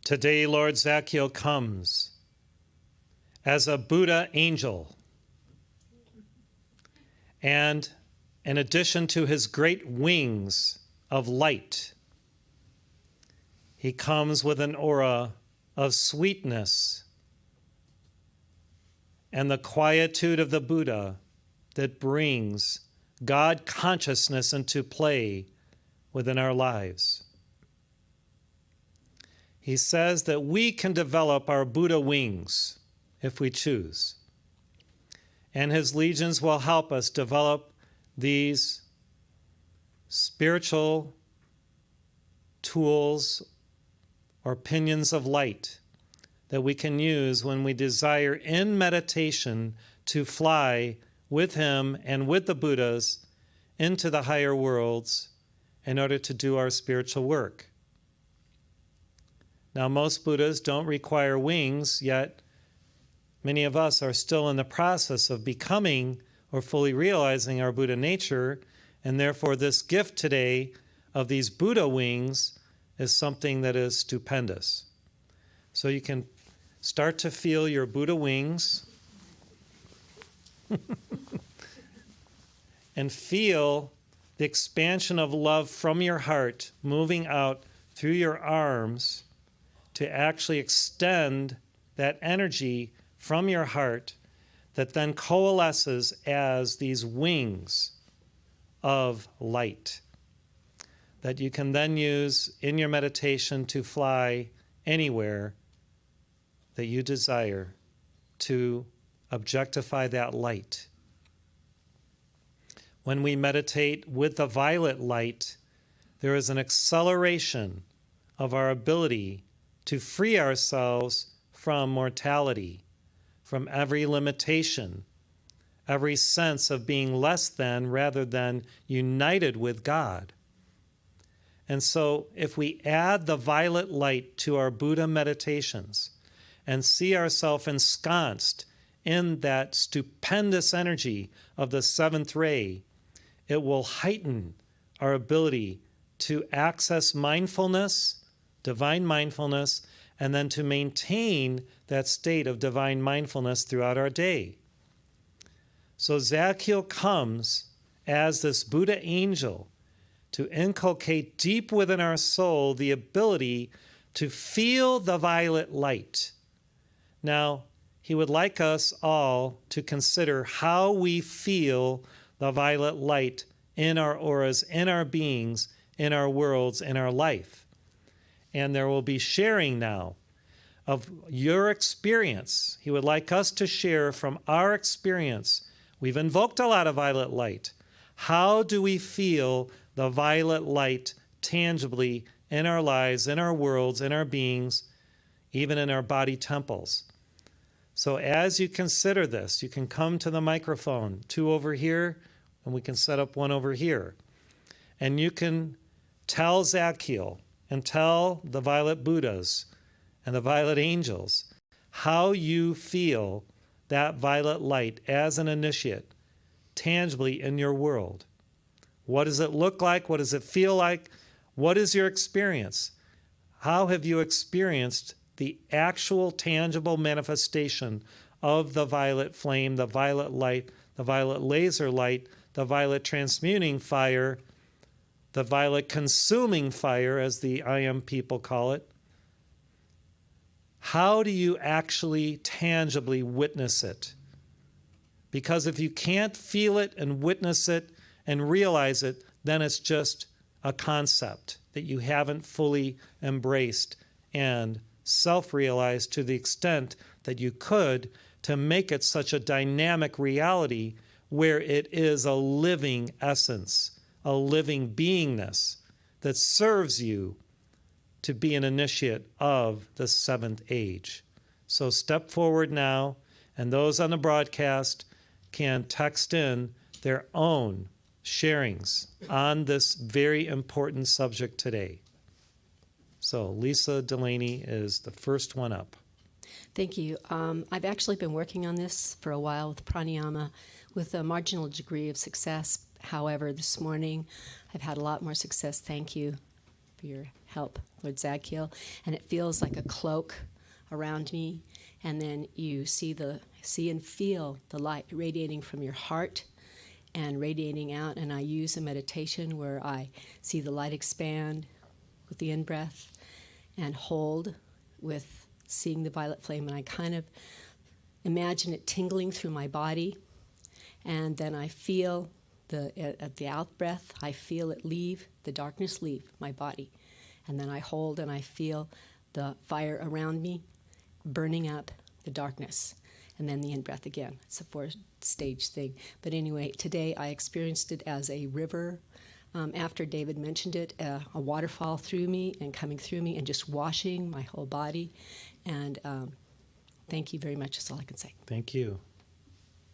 Today, Lord Zadkiel comes as a Buddha angel. And in addition to his great wings of light, he comes with an aura of sweetness and the quietude of the Buddha that brings God consciousness into play within our lives. He says that we can develop our Buddha wings if we choose. And his legions will help us develop these spiritual tools or pinions of light that we can use when we desire in meditation to fly with him and with the Buddhas into the higher worlds in order to do our spiritual work. Now, most Buddhas don't require wings, yet many of us are still in the process of becoming or fully realizing our Buddha nature, and therefore this gift today of these Buddha wings is something that is stupendous. So you can start to feel your Buddha wings and feel the expansion of love from your heart moving out through your arms to actually extend that energy from your heart that then coalesces as these wings of light that you can then use in your meditation to fly anywhere that you desire to objectify that light. When we meditate with the violet light, there is an acceleration of our ability to free ourselves from mortality, from every limitation, every sense of being less than rather than united with God. And so if we add the violet light to our Buddha meditations and see ourselves ensconced in that stupendous energy of the seventh ray, it will heighten our ability to access mindfulness, divine mindfulness, and then to maintain that state of divine mindfulness throughout our day. So Zadkiel comes as this Buddha angel to inculcate deep within our soul the ability to feel the violet light. Now, he would like us all to consider how we feel the violet light in our auras, in our beings, in our worlds, in our life. And there will be sharing now of your experience. He would like us to share from our experience. We've invoked a lot of violet light. How do we feel the violet light tangibly in our lives, in our worlds, in our beings, even in our body temples? So as you consider this, you can come to the microphone, 2 over here, and we can set up 1 over here. And you can tell Zadkiel and tell the violet Buddhas and the violet angels how you feel that violet light as an initiate tangibly in your world. What does it look like? What does it feel like? What is your experience? How have you experienced the actual tangible manifestation of the violet flame, the violet light, the violet laser light, the violet transmuting fire, the violet consuming fire, as the I Am people call it? How do you actually tangibly witness it? Because if you can't feel it and witness it and realize it, then it's just a concept that you haven't fully embraced and self-realized to the extent that you could to make it such a dynamic reality where it is a living essence, a living beingness that serves you to be an initiate of the 7th age. So step forward now, and those on the broadcast can text in their own sharings on this very important subject today. So Lisa Delaney is the first one up. Thank you. I've actually been working on this for a while with pranayama with a marginal degree of success. However, this morning I've had a lot more success. Thank you for your help, Lord Zadkiel. And it feels like a cloak around me. And then you see and feel the light radiating from your heart and radiating out. And I use a meditation where I see the light expand with the in-breath and hold with seeing the violet flame. And I kind of imagine it tingling through my body. And then I feel at the out-breath, I feel it leave, the darkness leave my body. And then I hold and I feel the fire around me burning up the darkness. And then the in-breath again. It's a 4-stage thing. But anyway, today I experienced it as a river. After David mentioned it, a waterfall through me and coming through me and just washing my whole body. And thank you very much. That's all I can say. Thank you.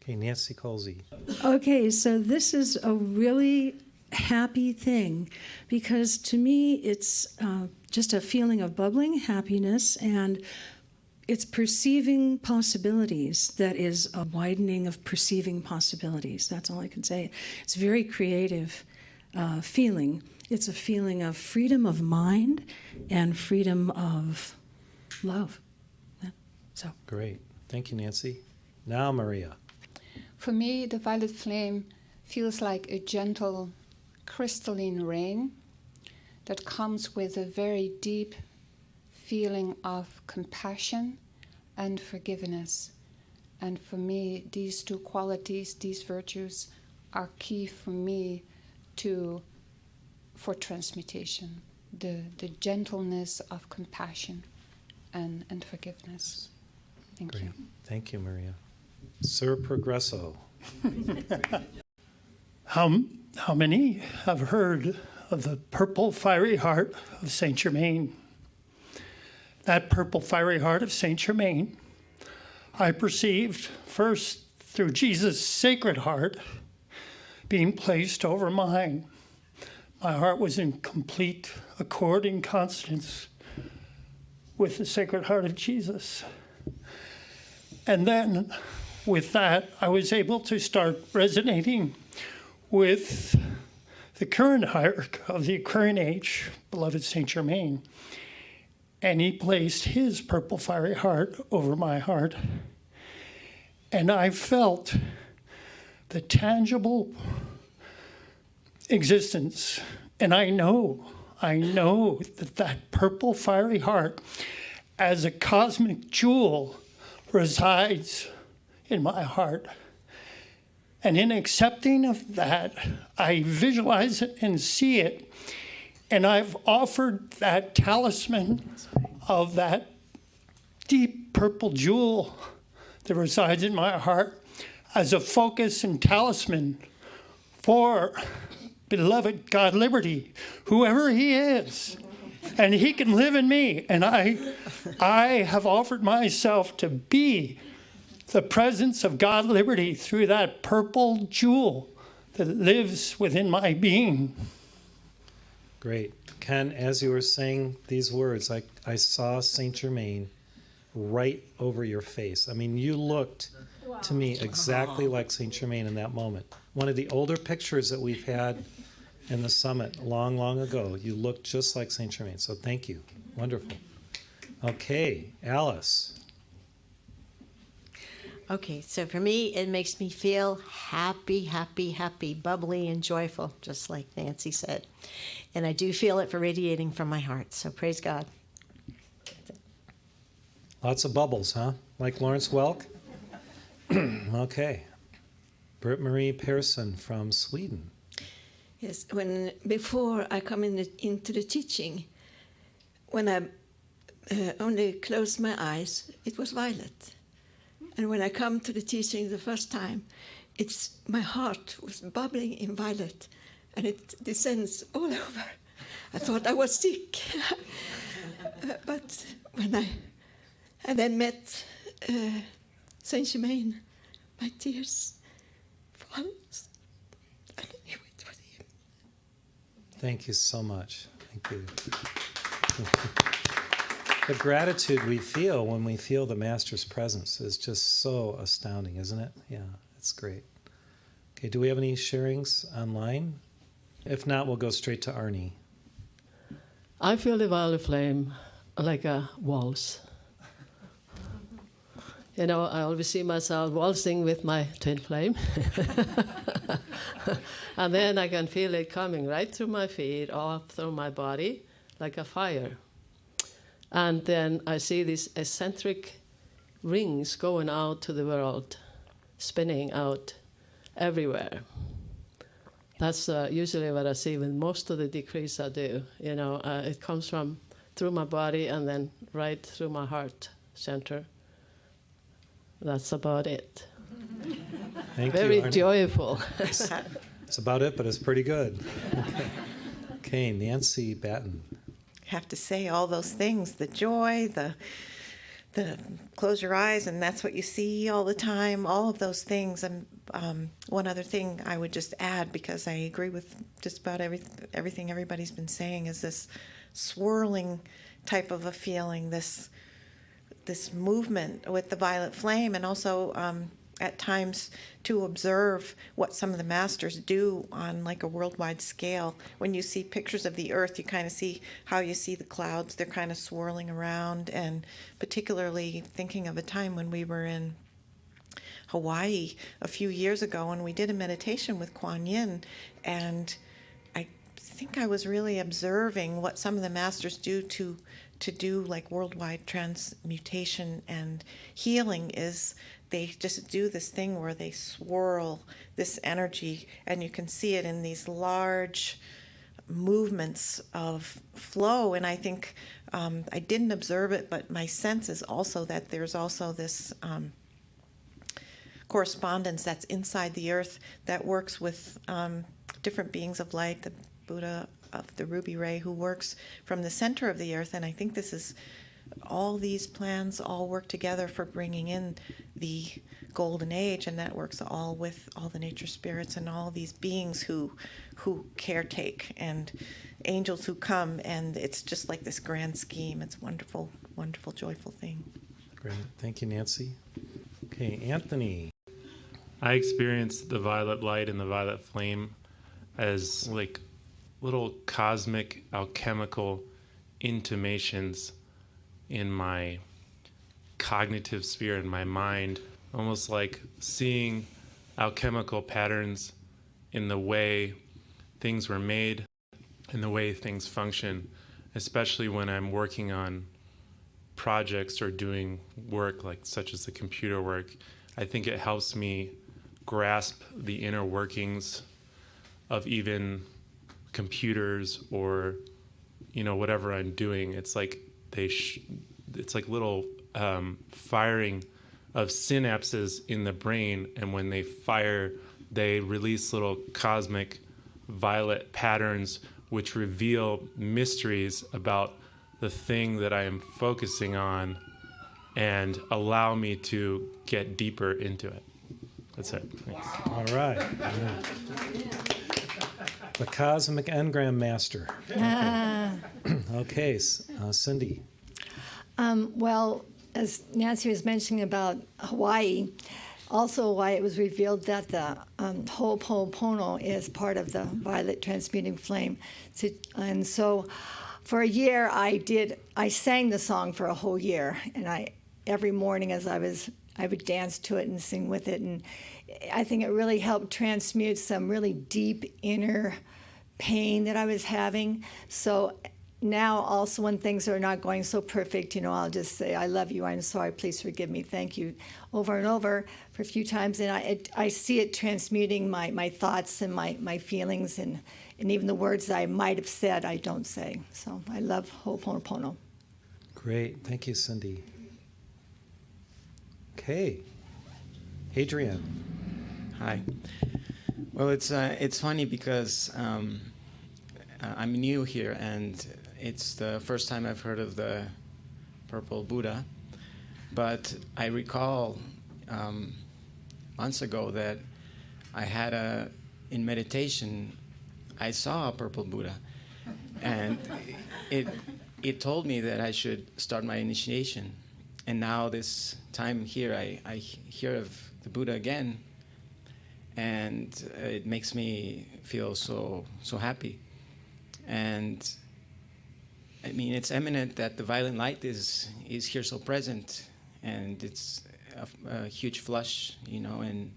Okay, Nancy Colsey. Okay, so this is a really happy thing because to me it's just a feeling of bubbling happiness, and it's perceiving possibilities. That is a widening of perceiving possibilities. That's all I can say. It's a very creative feeling. It's a feeling of freedom of mind and freedom of love. Yeah. So Great. Thank you, Nancy. Now, Morya. For me, the violet flame feels like a gentle crystalline rain that comes with a very deep feeling of compassion and forgiveness. And for me, these two qualities, these virtues, are key for me for transmutation. The gentleness of compassion and forgiveness. Thank Great. you. Thank you, Morya. Sir Progresso. How many have heard of the purple fiery heart of Saint Germain? That purple fiery heart of Saint Germain, I perceived first through Jesus' sacred heart being placed over mine. My heart was in complete accord and consonance with the sacred heart of Jesus. And then with that, I was able to start resonating with the current hierarch of the Aquarian age, beloved Saint Germain. And he placed his purple fiery heart over my heart. And I felt the tangible existence. And I know that purple fiery heart, as a cosmic jewel, resides in my heart. And in accepting of that, I visualize it and see it. And I've offered that talisman of that deep purple jewel that resides in my heart as a focus and talisman for beloved God Liberty, whoever he is. And he can live in me. And I have offered myself to be the presence of God Liberty through that purple jewel that lives within my being. Great. Ken, as you were saying these words, I saw Saint Germain right over your face. I mean, you looked to me exactly like Saint Germain in that moment. One of the older pictures that we've had in the summit long, long ago, you looked just like Saint Germain. So thank you. Wonderful. Okay, Alice. Okay, so for me, it makes me feel happy, happy, happy, bubbly, and joyful, just like Nancy said. And I do feel it radiating from my heart, so praise God. Lots of bubbles, huh? Like Lawrence Welk? Okay. Britt-Marie Persson from Sweden. Yes, before I come into the teaching, when I only closed my eyes, it was violet. And when I come to the teaching the first time, my heart was bubbling in violet, and it descends all over. I thought I was sick. But when I then met Saint Germain, my tears fell. I knew it was him. Thank you so much. Thank you. The gratitude we feel when we feel the Master's presence is just so astounding, isn't it? Yeah, it's great. Okay, do we have any sharings online? If not, we'll go straight to Arnie. I feel the violet flame like a waltz. You know, I always see myself waltzing with my twin flame. And then I can feel it coming right through my feet, all through my body, like a fire. And then I see these eccentric rings going out to the world, spinning out everywhere. That's usually what I see with most of the decrees I do. You know, it comes from through my body and then right through my heart center. That's about it. Thank Very you, Arnie. joyful. That's about it, but it's pretty good. Okay, Nancy Batten. Have to say all those things, the joy, the close your eyes and that's what you see all the time, all of those things. And one other thing I would just add, because I agree with just about everything everybody's been saying, is this swirling type of a feeling, this movement with the violet flame, and also at times to observe what some of the masters do on like a worldwide scale. When you see pictures of the earth, you kind of see how you see the clouds, they're kind of swirling around, and particularly thinking of a time when we were in Hawaii a few years ago and we did a meditation with Kuan Yin, and I think I was really observing what some of the masters do to do like worldwide transmutation and healing. Is they just do this thing where they swirl this energy, and you can see it in these large movements of flow. And I think I didn't observe it, but my sense is also that there's also this correspondence that's inside the earth that works with different beings of light, the Buddha of the Ruby Ray, who works from the center of the earth. And I think this is all these plans all work together for bringing in the golden age, and that works all with all the nature spirits and all these beings who caretake, and angels who come, and it's just like this grand scheme. It's wonderful, wonderful, joyful thing. Great. Thank you, Nancy. Okay, Anthony. I experienced the violet light and the violet flame as like little cosmic alchemical intimations in my cognitive sphere, in my mind, almost like seeing alchemical patterns in the way things were made and the way things function, especially when I'm working on projects or doing work like such as the computer work. I think it helps me grasp the inner workings of even computers or, you know, whatever I'm doing. It's like it's like little firing of synapses in the brain, and when they fire, they release little cosmic violet patterns which reveal mysteries about the thing that I am focusing on and allow me to get deeper into it. That's it. Thanks. All right. The Cosmic Engram Master. Okay, Cindy. Well, as Nancy was mentioning about Hawaii, also why it was revealed that the Ho'oponopono is part of the violet transmuting flame. And so for a year I sang the song for a whole year, and every morning as I would dance to it and sing with it, and I think it really helped transmute some really deep inner pain that I was having. So now also when things are not going so perfect, you know, I'll just say, I love you, I'm sorry, please forgive me, thank you, over and over for a few times. And I see it transmuting my thoughts and my feelings, and even the words that I might have said, I don't say. So I love Ho'oponopono. Great. Thank you, Cindy. Okay. Adrian. Hi. Well, it's funny because I'm new here, and it's the first time I've heard of the Purple Buddha. But I recall months ago that I had in meditation, I saw a Purple Buddha, and it told me that I should start my initiation. And now this time here, I hear of the Buddha again, and it makes me feel so happy. And I mean, it's eminent that the violet light is here so present, and it's a huge flush, you know, in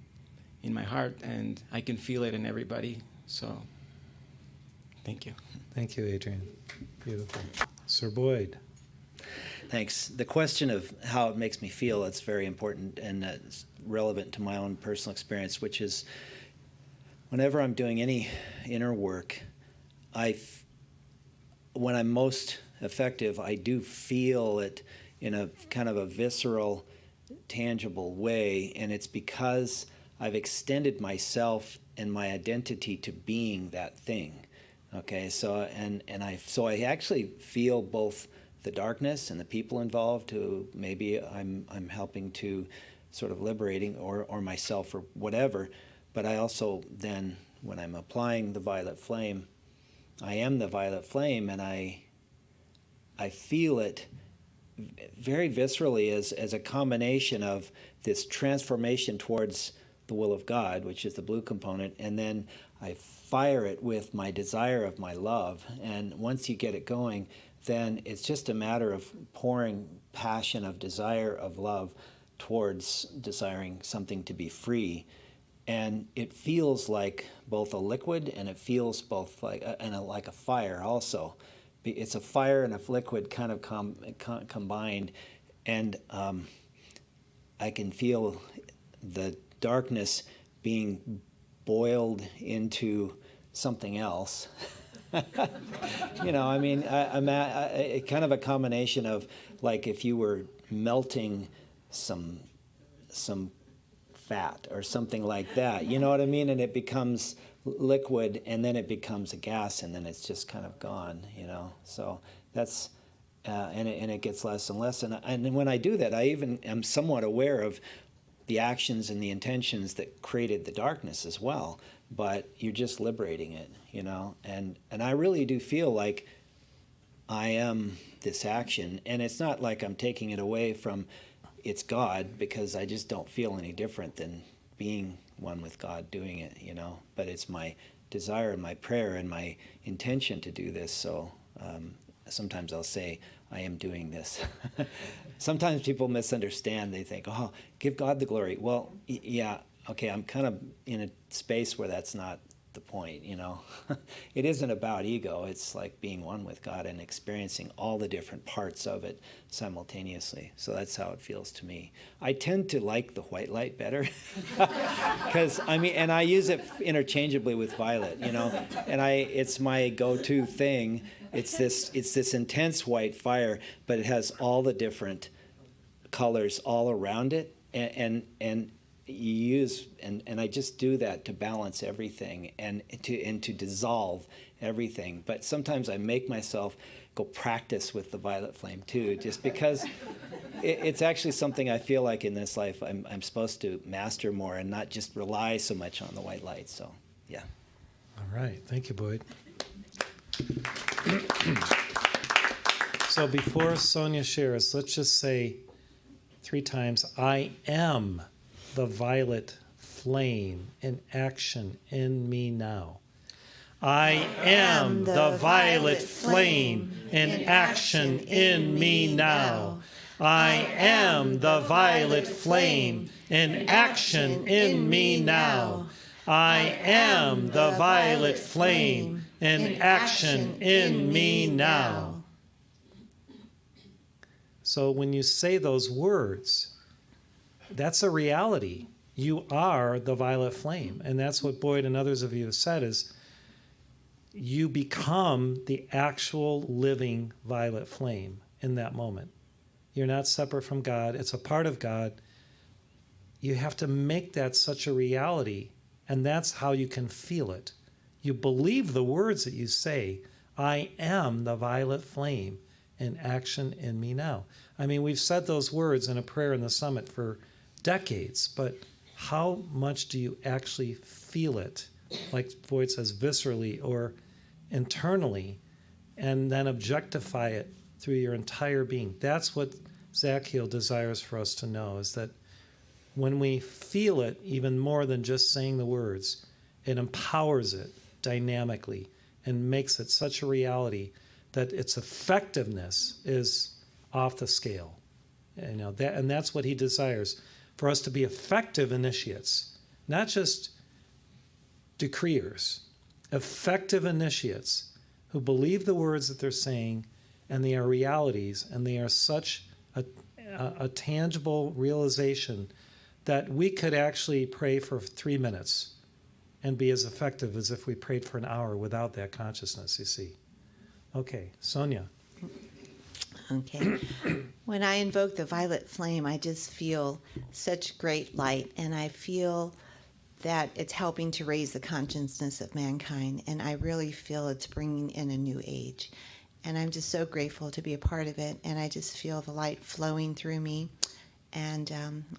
my heart, and I can feel it in everybody. So, thank you. Thank you, Adrian. Beautiful. Sir Boyd. Thanks. The question of how it makes me feel, it's very important, and it's relevant to my own personal experience, which is whenever I'm doing any inner work, when I'm most effective, I do feel it in a kind of a visceral, tangible way, and it's because I've extended myself and my identity to being that thing. Okay, so I actually feel both the darkness and the people involved who maybe I'm helping to sort of liberating or myself or whatever, but I also then, when I'm applying the violet flame, I am the violet flame, and I feel it very viscerally as a combination of this transformation towards the will of God, which is the blue component, and then I fire it with my desire of my love. And once you get it going, then it's just a matter of pouring passion of desire of love towards desiring something to be free. And it feels like both a liquid, and it feels both like a fire also. It's a fire and a liquid kind of combined, and I can feel the darkness being boiled into something else. You know, I mean, I'm kind of a combination of like if you were melting some fat or something like that, you know what I mean? And it becomes liquid, and then it becomes a gas, and then it's just kind of gone, you know? So that's, and it gets less and less. And when I do that, I even am somewhat aware of the actions and the intentions that created the darkness as well, but you're just liberating it, you know? And I really do feel like I am this action, and it's not like I'm taking it away from it's God, because I just don't feel any different than being one with God doing it, you know? But it's my desire and my prayer and my intention to do this. So sometimes I'll say, I am doing this. Sometimes people misunderstand. They think, oh, give God the glory. Well, yeah, okay, I'm kind of in a space where that's not the point, you know? It isn't about ego. It's like being one with God and experiencing all the different parts of it simultaneously. So that's how it feels to me. I tend to like the white light better because and I use it interchangeably with violet, you know, and it's my go-to thing. It's this intense white fire, but it has all the different colors all around it, and you use, and I just do that to balance everything and to dissolve everything. But sometimes I make myself go practice with the violet flame too, just because it's actually something I feel like in this life I'm supposed to master more and not just rely so much on the white light. So, yeah. All right. Thank you, Boyd. So before Sonia shares, let's just say 3 times, I am the violet flame in action in me now. I am the violet flame in action in me now. I am the violet flame in action in me now. I am the violet flame in action in me now. So when you say those words, that's a reality. You are the violet flame. And that's what Boyd and others of you have said is you become the actual living violet flame in that moment. You're not separate from God. It's a part of God. You have to make that such a reality, and that's how you can feel it. You believe the words that you say, I am the violet flame in action in me now. I mean, we've said those words in a prayer in the summit for decades, but how much do you actually feel it, like Boyd says, viscerally or internally, and then objectify it through your entire being? That's what Zadkiel desires for us to know, is that when we feel it even more than just saying the words, it empowers it dynamically and makes it such a reality that its effectiveness is off the scale. And that's what he desires, for us to be effective initiates, not just decreers, effective initiates who believe the words that they're saying, and they are realities, and they are such a tangible realization that we could actually pray for 3 minutes and be as effective as if we prayed for an hour without that consciousness, you see. Okay, Sonia. Okay. When I invoke the violet flame, I just feel such great light, and I feel that it's helping to raise the consciousness of mankind, and I really feel it's bringing in a new age. And I'm just so grateful to be a part of it, and I just feel the light flowing through me. And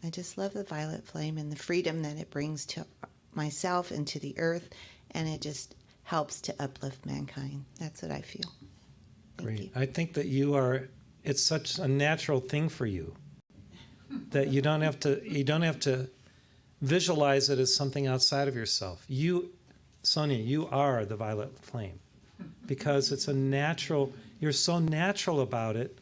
I just love the violet flame and the freedom that it brings to myself and to the earth, and it just helps to uplift mankind. That's what I feel. Thank you. I think that it's such a natural thing for you that you don't have to visualize it as something outside of yourself. Sonia, you are the violet flame, because it's you're so natural about it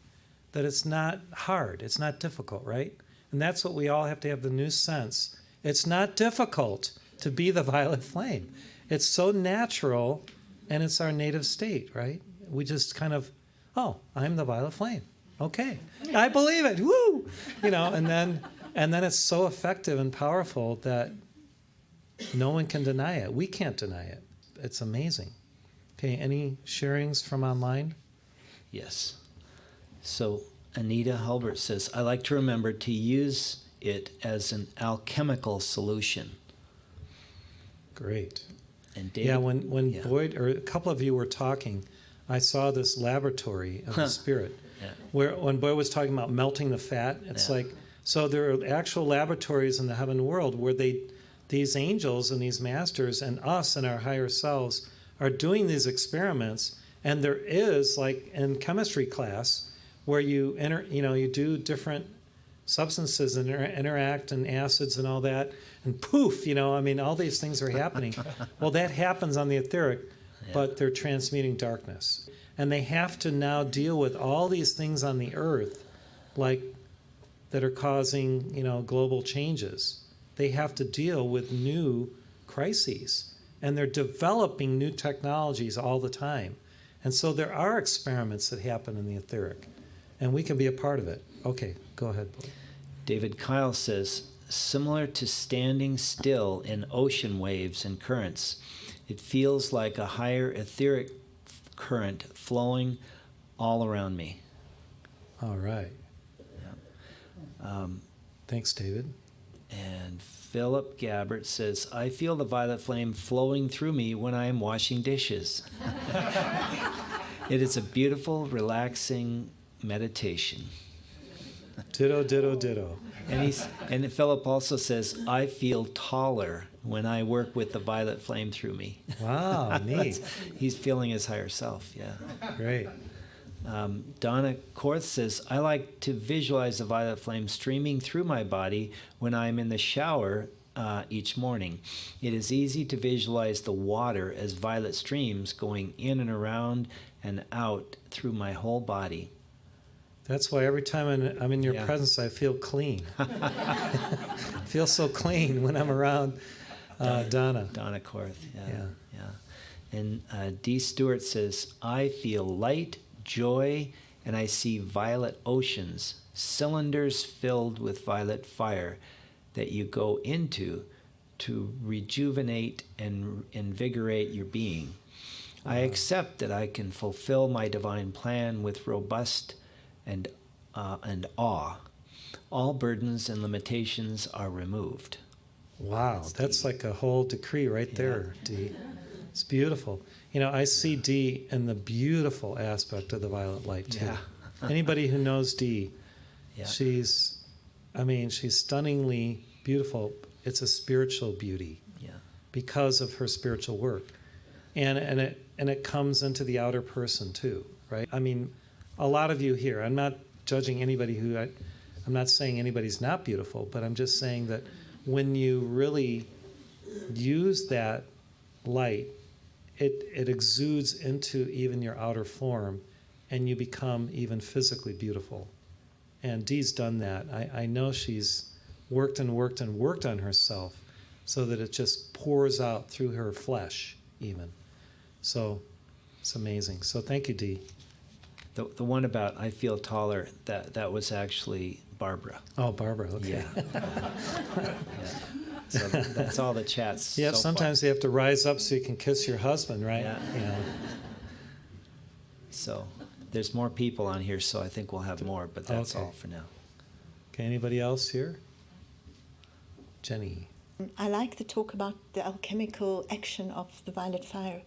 that it's not hard, it's not difficult, right? And that's what we all have to have, the new sense. It's not difficult to be the violet flame. It's so natural, and it's our native state, right? We just kind of, I'm the violet flame. Okay, I believe it. Woo! And then it's so effective and powerful that no one can deny it. We can't deny it. It's amazing. Okay, any sharings from online? Yes. So Anita Hulbert says, I like to remember to use it as an alchemical solution. Great. And David, yeah, when Boyd, or a couple of you were talking, I saw this laboratory of the spirit, where when Boyd was talking about melting the fat, it's like, so there are actual laboratories in the heaven world where these angels and these masters and us and our higher selves are doing these experiments. And there is, like in chemistry class, where you do different substances and interact and acids and all that, and poof, all these things are happening. Well, that happens on the etheric, but they're transmuting darkness. And they have to now deal with all these things on the earth, like that are causing, global changes. They have to deal with new crises, and they're developing new technologies all the time. And so there are experiments that happen in the etheric, and we can be a part of it. Okay, go ahead. David Kyle says, similar to standing still in ocean waves and currents, it feels like a higher etheric current flowing all around me. All right. Yeah. Thanks, David. And Philip Gabbert says, I feel the violet flame flowing through me when I am washing dishes. It is a beautiful, relaxing meditation. Ditto, ditto, ditto. And Philip also says, I feel taller when I work with the violet flame through me. Wow, neat. He's feeling his higher self, yeah. Great. Donna Korth says, I like to visualize the violet flame streaming through my body when I'm in the shower each morning. It is easy to visualize the water as violet streams going in and around and out through my whole body. That's why every time I'm in your presence, I feel clean. I feel so clean when I'm around Donna. Donna Korth, yeah. And D. Stewart says, I feel light, joy, and I see violet oceans, cylinders filled with violet fire that you go into to rejuvenate and invigorate your being. I accept that I can fulfill my divine plan with robust and awe. All burdens and limitations are removed. Wow, that's like a whole decree right there, D. It's beautiful. I see D in the beautiful aspect of the violet light, too. Yeah. Anybody who knows D, she's stunningly beautiful. It's a spiritual beauty because of her spiritual work. And it comes into the outer person, too, right? A lot of you here, I'm not judging anybody I'm not saying anybody's not beautiful, but I'm just saying that when you really use that light, it exudes into even your outer form, and you become even physically beautiful. And Dee's done that. I know she's worked and worked and worked on herself so that it just pours out through her flesh even. So it's amazing. So thank you, Dee. The one about I feel taller, that was actually Barbara. Oh, Barbara, okay. Yeah. So that's all the chats. Yeah, so sometimes far. you have to rise up so you can kiss your husband, right? Yeah. So there's more people on here, so I think we'll have more, but that's Okay. all for now. Okay, anybody else here? Jenny. I like the talk about the alchemical action of the violet fire.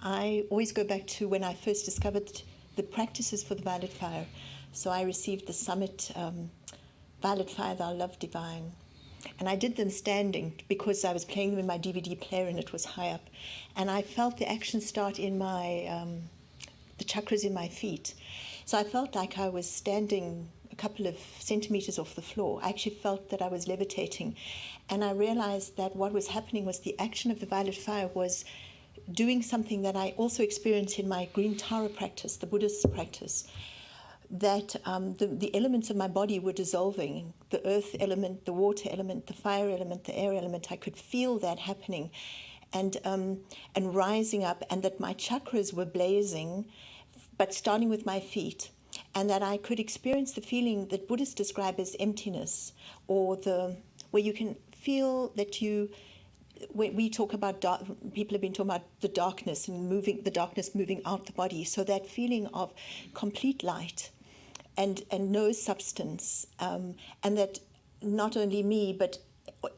I always go back to when I first discovered the practices for the violet fire. So I received the summit, Violet Fire, Thou Love Divine. And I did them standing because I was playing them in my DVD player and it was high up. And I felt the action start in my, the chakras in my feet. So I felt like I was standing a couple of centimeters off the floor. I actually felt that I was levitating. And I realized that what was happening was the action of the violet fire was doing something that I also experienced in my green Tara practice, the Buddhist practice, that the elements of my body were dissolving, the earth element, the water element, the fire element, the air element. I could feel that happening and rising up, and that my chakras were blazing, but starting with my feet, and that I could experience the feeling that Buddhists describe as emptiness, or where you can feel that you, when we talk about people have been talking about the darkness and the darkness moving out the body. So that feeling of complete light and no substance, and that not only me but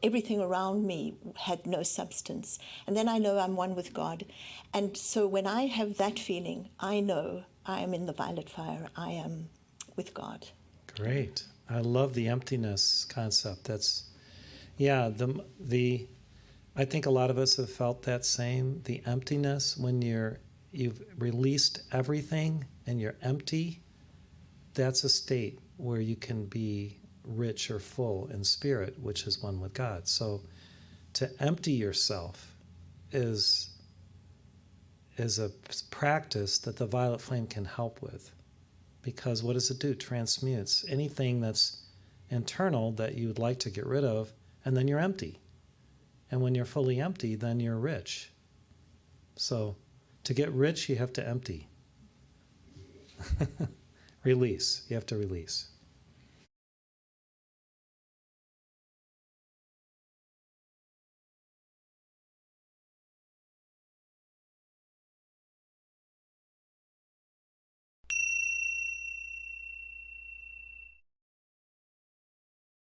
everything around me had no substance. And then I know I'm one with God. And so when I have that feeling, I know I am in the violet fire. I am with God. Great. I love the emptiness concept. That's, yeah, I think a lot of us have felt that same, the emptiness when you've released everything and you're empty. That's a state where you can be rich or full in spirit, which is one with God. So to empty yourself is a practice that the violet flame can help with. Because what does it do? Transmutes anything that's internal that you would like to get rid of, and then you're empty. And when you're fully empty, then you're rich. So to get rich, you have to empty. Release. You have to release.